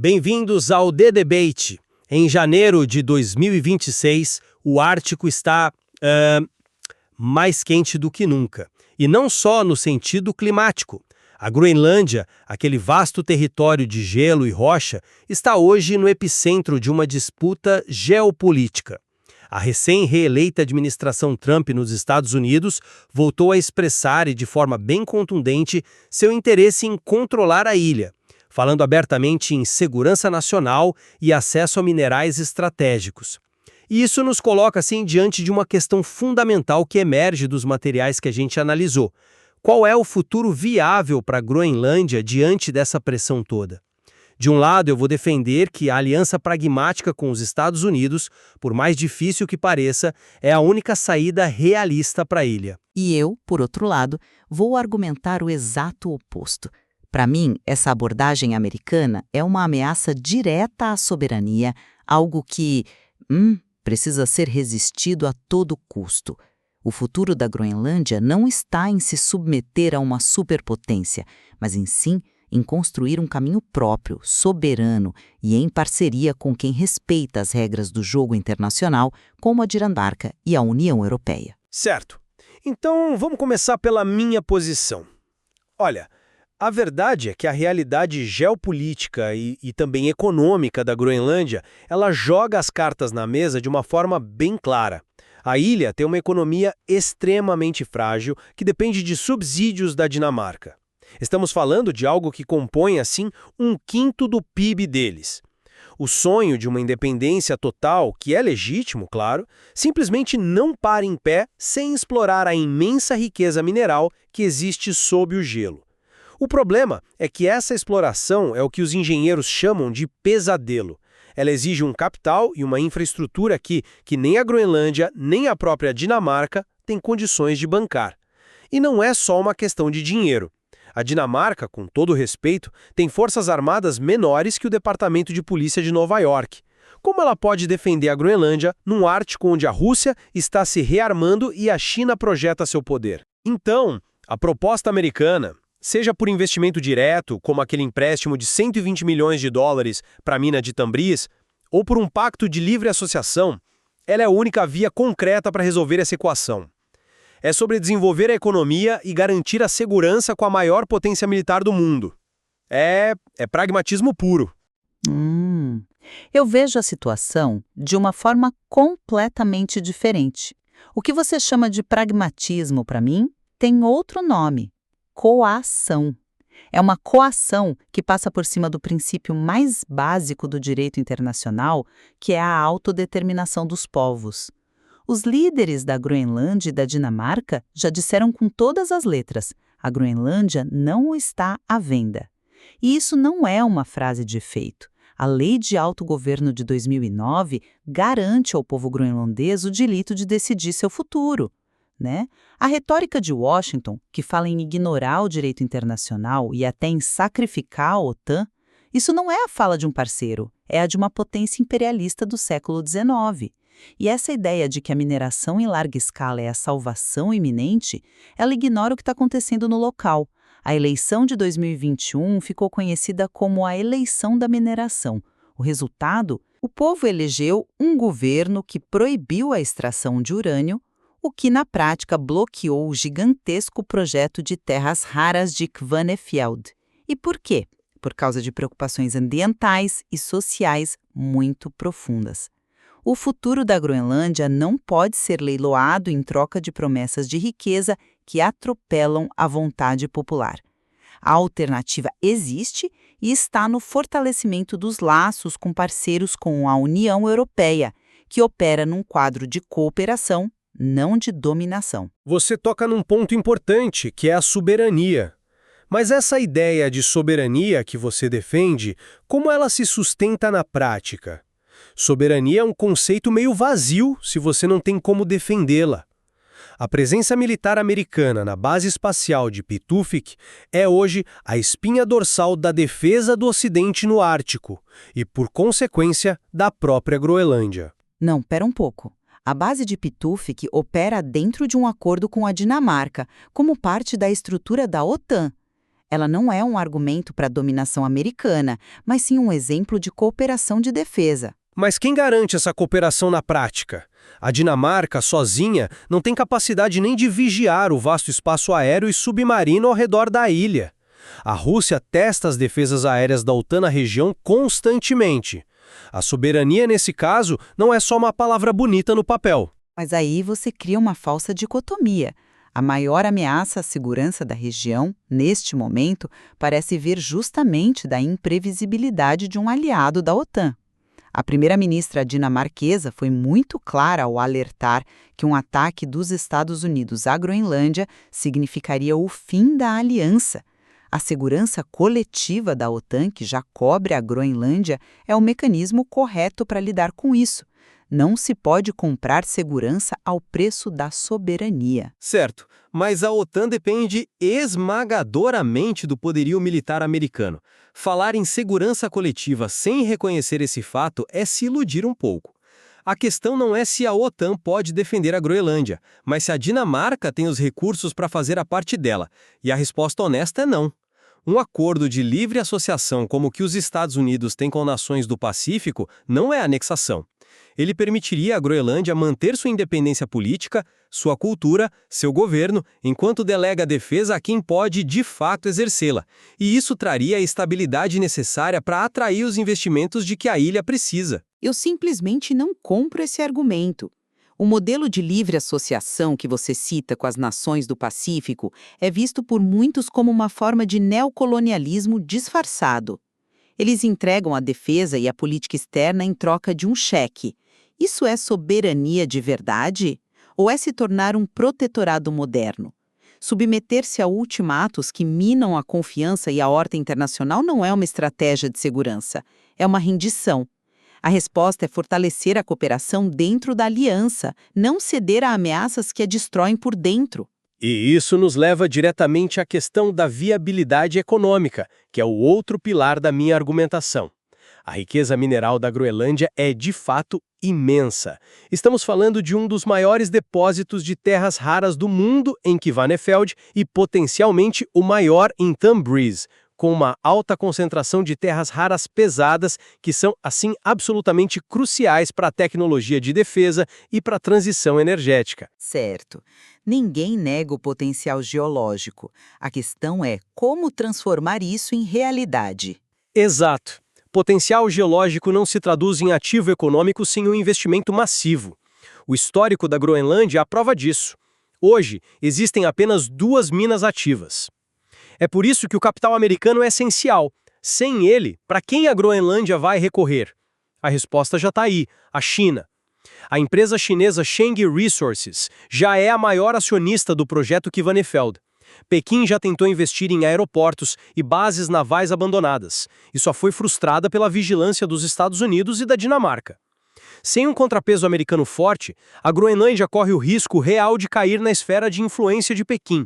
Bem-vindos ao The Debate. Em janeiro de 2026, o Ártico está mais quente do que nunca. E não só no sentido climático. A Groenlândia, aquele vasto território de gelo e rocha, está hoje no epicentro de uma disputa geopolítica. A recém-reeleita administração Trump nos Estados Unidos voltou a expressar, e de forma bem contundente, seu interesse em controlar a ilha, falando abertamente em segurança nacional e acesso a minerais estratégicos. E isso nos coloca, assim, diante de uma questão fundamental que emerge dos materiais que a gente analisou. Qual é o futuro viável para a Groenlândia diante dessa pressão toda? De um lado, eu vou defender que a aliança pragmática com os Estados Unidos, por mais difícil que pareça, é a única saída realista para a ilha. E eu, por outro lado, vou argumentar o exato oposto. Para mim, essa abordagem americana é uma ameaça direta à soberania, algo que precisa ser resistido a todo custo. O futuro da Groenlândia não está em se submeter a uma superpotência, mas em construir um caminho próprio, soberano e em parceria com quem respeita as regras do jogo internacional, como a Dinamarca e a União Europeia. Certo. Então, vamos começar pela minha posição. Olha, a verdade é que a realidade geopolítica e também econômica da Groenlândia, ela joga as cartas na mesa de uma forma bem clara. A ilha tem uma economia extremamente frágil que depende de subsídios da Dinamarca. Estamos falando de algo que compõe, assim, 1/5 do PIB deles. O sonho de uma independência total, que é legítimo, claro, simplesmente não para em pé sem explorar a imensa riqueza mineral que existe sob o gelo. O problema é que essa exploração é o que os engenheiros chamam de pesadelo. Ela exige um capital e uma infraestrutura que nem a Groenlândia, nem a própria Dinamarca têm condições de bancar. E não é só uma questão de dinheiro. A Dinamarca, com todo respeito, tem forças armadas menores que o Departamento de Polícia de Nova York. Como ela pode defender a Groenlândia num Ártico onde a Rússia está se rearmando e a China projeta seu poder? Então, a proposta americana, seja por investimento direto, como aquele empréstimo de 120 milhões de dólares para a mina de Tambriz, ou por um pacto de livre associação, ela é a única via concreta para resolver essa equação. É sobre desenvolver a economia e garantir a segurança com a maior potência militar do mundo. É pragmatismo puro. Eu vejo a situação de uma forma completamente diferente. O que você chama de pragmatismo, para mim, tem outro nome: coação. É uma coação que passa por cima do princípio mais básico do direito internacional, que é a autodeterminação dos povos. Os líderes da Groenlândia e da Dinamarca já disseram com todas as letras: a Groenlândia não está à venda. E isso não é uma frase de efeito. A Lei de Autogoverno de 2009 garante ao povo groenlandês o direito de decidir seu futuro, né? A retórica de Washington, que fala em ignorar o direito internacional e até em sacrificar a OTAN, isso não é a fala de um parceiro, é a de uma potência imperialista do século XIX. E essa ideia de que a mineração em larga escala é a salvação iminente, ela ignora o que está acontecendo no local. A eleição de 2021 ficou conhecida como a eleição da mineração. O resultado? O povo elegeu um governo que proibiu a extração de urânio, o que na prática bloqueou o gigantesco projeto de terras raras de Kvanefjeld. E por quê? Por causa de preocupações ambientais e sociais muito profundas. O futuro da Groenlândia não pode ser leiloado em troca de promessas de riqueza que atropelam a vontade popular. A alternativa existe e está no fortalecimento dos laços com parceiros como a União Europeia, que opera num quadro de cooperação, não de dominação. Você toca num ponto importante, que é a soberania. Mas essa ideia de soberania que você defende, como ela se sustenta na prática? Soberania é um conceito meio vazio se você não tem como defendê-la. A presença militar americana na base espacial de Pituffik é hoje a espinha dorsal da defesa do Ocidente no Ártico e, por consequência, da própria Groenlândia. Não, pera um pouco. A base de Pituffik opera dentro de um acordo com a Dinamarca, como parte da estrutura da OTAN. Ela não é um argumento para a dominação americana, mas sim um exemplo de cooperação de defesa. Mas quem garante essa cooperação na prática? A Dinamarca, sozinha, não tem capacidade nem de vigiar o vasto espaço aéreo e submarino ao redor da ilha. A Rússia testa as defesas aéreas da OTAN na região constantemente. A soberania, nesse caso, não é só uma palavra bonita no papel. Mas aí você cria uma falsa dicotomia. A maior ameaça à segurança da região, neste momento, parece vir justamente da imprevisibilidade de um aliado da OTAN. A primeira-ministra dinamarquesa foi muito clara ao alertar que um ataque dos Estados Unidos à Groenlândia significaria o fim da aliança. A segurança coletiva da OTAN, que já cobre a Groenlândia, é o mecanismo correto para lidar com isso. Não se pode comprar segurança ao preço da soberania. Certo, mas a OTAN depende esmagadoramente do poderio militar americano. Falar em segurança coletiva sem reconhecer esse fato é se iludir um pouco. A questão não é se a OTAN pode defender a Groenlândia, mas se a Dinamarca tem os recursos para fazer a parte dela. E a resposta honesta é não. Um acordo de livre associação como o que os Estados Unidos têm com nações do Pacífico não é anexação. Ele permitiria à Groenlândia manter sua independência política, sua cultura, seu governo, enquanto delega a defesa a quem pode, de fato, exercê-la. E isso traria a estabilidade necessária para atrair os investimentos de que a ilha precisa. Eu simplesmente não compro esse argumento. O modelo de livre associação que você cita com as nações do Pacífico é visto por muitos como uma forma de neocolonialismo disfarçado. Eles entregam a defesa e a política externa em troca de um cheque. Isso é soberania de verdade? Ou é se tornar um protetorado moderno? Submeter-se a ultimatos que minam a confiança e a ordem internacional não é uma estratégia de segurança, é uma rendição. A resposta é fortalecer a cooperação dentro da aliança, não ceder a ameaças que a destroem por dentro. E isso nos leva diretamente à questão da viabilidade econômica, que é o outro pilar da minha argumentação. A riqueza mineral da Groenlândia é, de fato, imensa. Estamos falando de um dos maiores depósitos de terras raras do mundo em Kvanefjeld e potencialmente o maior em Tanbreez, com uma alta concentração de terras raras pesadas que são, assim, absolutamente cruciais para a tecnologia de defesa e para a transição energética. Certo. Ninguém nega o potencial geológico. A questão é como transformar isso em realidade. Exato. Potencial geológico não se traduz em ativo econômico sem um investimento massivo. O histórico da Groenlândia é a prova disso. Hoje, existem apenas 2 minas ativas. É por isso que o capital americano é essencial. Sem ele, para quem a Groenlândia vai recorrer? A resposta já está aí, a China. A empresa chinesa Sheng Resources já é a maior acionista do projeto Kvanefjeld. Pequim já tentou investir em aeroportos e bases navais abandonadas, e só foi frustrada pela vigilância dos Estados Unidos e da Dinamarca. Sem um contrapeso americano forte, a Groenlândia corre o risco real de cair na esfera de influência de Pequim.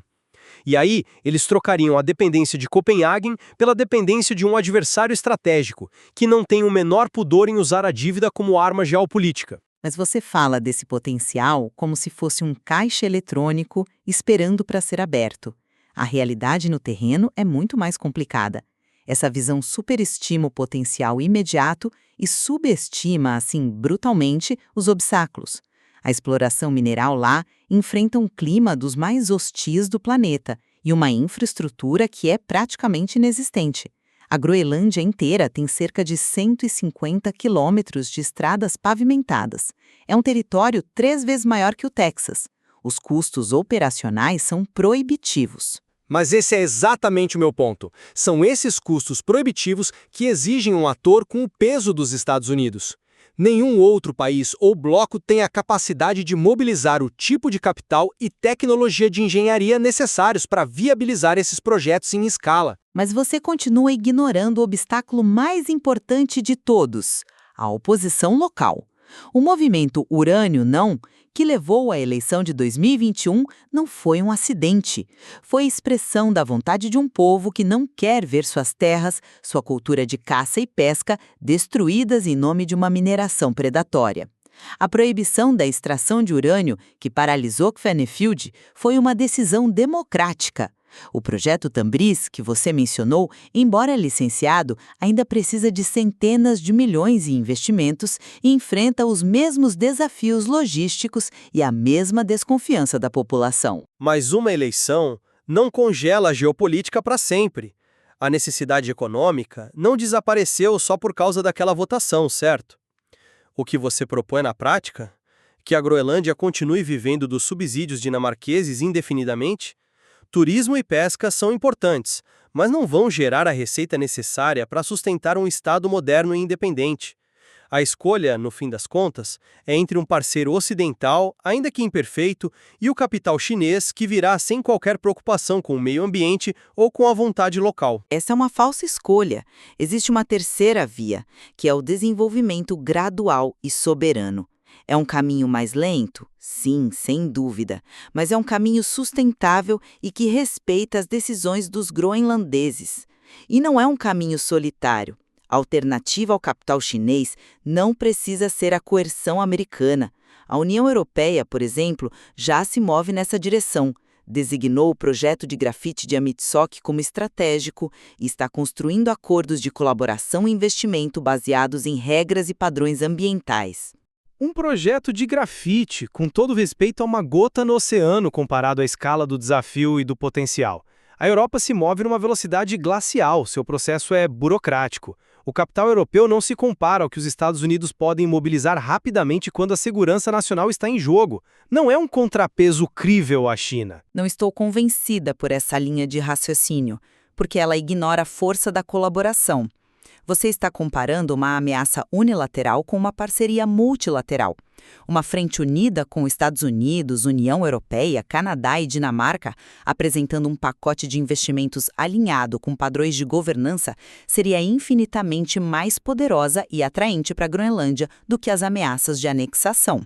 E aí, eles trocariam a dependência de Copenhagen pela dependência de um adversário estratégico, que não tem o menor pudor em usar a dívida como arma geopolítica. Mas você fala desse potencial como se fosse um caixa eletrônico esperando para ser aberto. A realidade no terreno é muito mais complicada. Essa visão superestima o potencial imediato e subestima, assim, brutalmente, os obstáculos. A exploração mineral lá enfrenta um clima dos mais hostis do planeta e uma infraestrutura que é praticamente inexistente. A Groenlândia inteira tem cerca de 150 quilômetros de estradas pavimentadas. É um território 3 vezes maior que o Texas. Os custos operacionais são proibitivos. Mas esse é exatamente o meu ponto. São esses custos proibitivos que exigem um ator com o peso dos Estados Unidos. Nenhum outro país ou bloco tem a capacidade de mobilizar o tipo de capital e tecnologia de engenharia necessários para viabilizar esses projetos em escala. Mas você continua ignorando o obstáculo mais importante de todos, a oposição local. O movimento Urânio Não, que levou à eleição de 2021, não foi um acidente. Foi expressão da vontade de um povo que não quer ver suas terras, sua cultura de caça e pesca, destruídas em nome de uma mineração predatória. A proibição da extração de urânio, que paralisou Kvanefjeld, foi uma decisão democrática. O projeto Tambris, que você mencionou, embora licenciado, ainda precisa de centenas de milhões em investimentos e enfrenta os mesmos desafios logísticos e a mesma desconfiança da população. Mas uma eleição não congela a geopolítica para sempre. A necessidade econômica não desapareceu só por causa daquela votação, certo? O que você propõe na prática? Que a Groenlândia continue vivendo dos subsídios dinamarqueses indefinidamente? Turismo e pesca são importantes, mas não vão gerar a receita necessária para sustentar um Estado moderno e independente. A escolha, no fim das contas, é entre um parceiro ocidental, ainda que imperfeito, e o capital chinês que virá sem qualquer preocupação com o meio ambiente ou com a vontade local. Essa é uma falsa escolha. Existe uma terceira via, que é o desenvolvimento gradual e soberano. É um caminho mais lento? Sim, sem dúvida, mas é um caminho sustentável e que respeita as decisões dos groenlandeses. E não é um caminho solitário. A alternativa ao capital chinês não precisa ser a coerção americana. A União Europeia, por exemplo, já se move nessa direção. Designou o projeto de grafite de Amitsoq como estratégico e está construindo acordos de colaboração e investimento baseados em regras e padrões ambientais. Um projeto de grafite, com todo respeito a uma gota no oceano comparado à escala do desafio e do potencial. A Europa se move numa velocidade glacial, seu processo é burocrático. O capital europeu não se compara ao que os Estados Unidos podem mobilizar rapidamente quando a segurança nacional está em jogo. Não é um contrapeso crível à China. Não estou convencida por essa linha de raciocínio, porque ela ignora a força da colaboração. Você está comparando uma ameaça unilateral com uma parceria multilateral. Uma frente unida com Estados Unidos, União Europeia, Canadá e Dinamarca, apresentando um pacote de investimentos alinhado com padrões de governança, seria infinitamente mais poderosa e atraente para a Groenlândia do que as ameaças de anexação.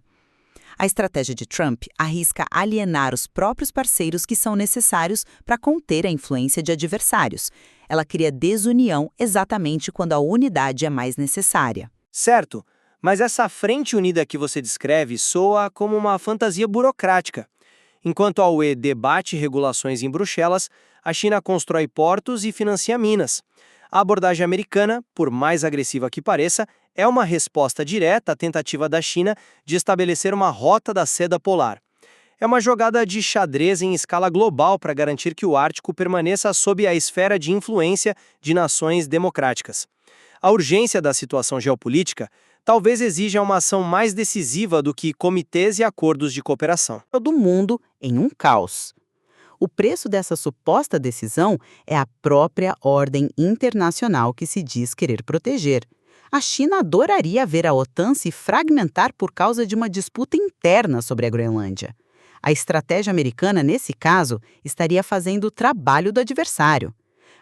A estratégia de Trump arrisca alienar os próprios parceiros que são necessários para conter a influência de adversários. Ela cria desunião exatamente quando a unidade é mais necessária. Certo, mas essa frente unida que você descreve soa como uma fantasia burocrática. Enquanto a UE debate regulações em Bruxelas, a China constrói portos e financia minas. A abordagem americana, por mais agressiva que pareça, é uma resposta direta à tentativa da China de estabelecer uma rota da seda polar. É uma jogada de xadrez em escala global para garantir que o Ártico permaneça sob a esfera de influência de nações democráticas. A urgência da situação geopolítica talvez exija uma ação mais decisiva do que comitês e acordos de cooperação. Todo mundo em um caos. O preço dessa suposta decisão é a própria ordem internacional que se diz querer proteger. A China adoraria ver a OTAN se fragmentar por causa de uma disputa interna sobre a Groenlândia. A estratégia americana, nesse caso, estaria fazendo o trabalho do adversário.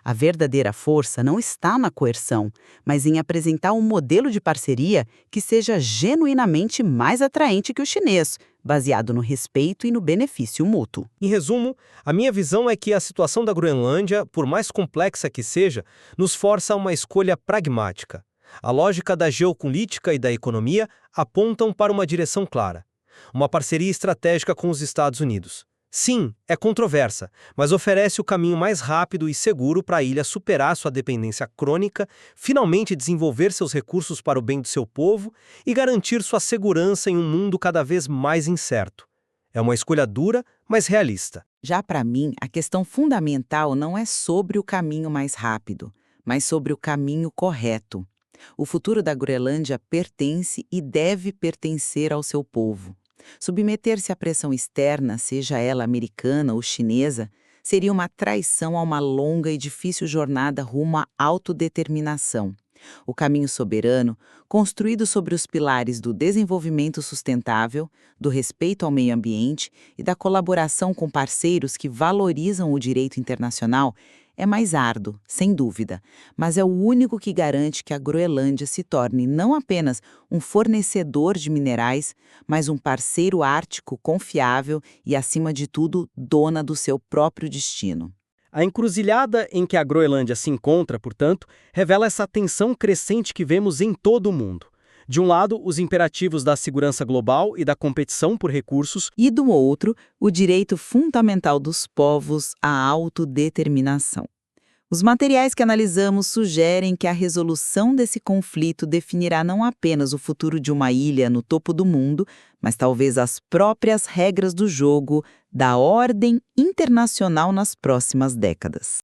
A verdadeira força não está na coerção, mas em apresentar um modelo de parceria que seja genuinamente mais atraente que o chinês, baseado no respeito e no benefício mútuo. Em resumo, a minha visão é que a situação da Groenlândia, por mais complexa que seja, nos força a uma escolha pragmática. A lógica da geopolítica e da economia apontam para uma direção clara. Uma parceria estratégica com os Estados Unidos. Sim, é controversa, mas oferece o caminho mais rápido e seguro para a ilha superar sua dependência crônica, finalmente desenvolver seus recursos para o bem do seu povo e garantir sua segurança em um mundo cada vez mais incerto. É uma escolha dura, mas realista. Já para mim, a questão fundamental não é sobre o caminho mais rápido, mas sobre o caminho correto. O futuro da Groenlândia pertence e deve pertencer ao seu povo. Submeter-se à pressão externa, seja ela americana ou chinesa, seria uma traição a uma longa e difícil jornada rumo à autodeterminação. O caminho soberano, construído sobre os pilares do desenvolvimento sustentável, do respeito ao meio ambiente e da colaboração com parceiros que valorizam o direito internacional, é mais árduo, sem dúvida, mas é o único que garante que a Groenlândia se torne não apenas um fornecedor de minerais, mas um parceiro ártico confiável e, acima de tudo, dona do seu próprio destino. A encruzilhada em que a Groenlândia se encontra, portanto, revela essa tensão crescente que vemos em todo o mundo. De um lado, os imperativos da segurança global e da competição por recursos, E do outro, o direito fundamental dos povos à autodeterminação. Os materiais que analisamos sugerem que a resolução desse conflito definirá não apenas o futuro de uma ilha no topo do mundo, mas talvez as próprias regras do jogo da ordem internacional nas próximas décadas.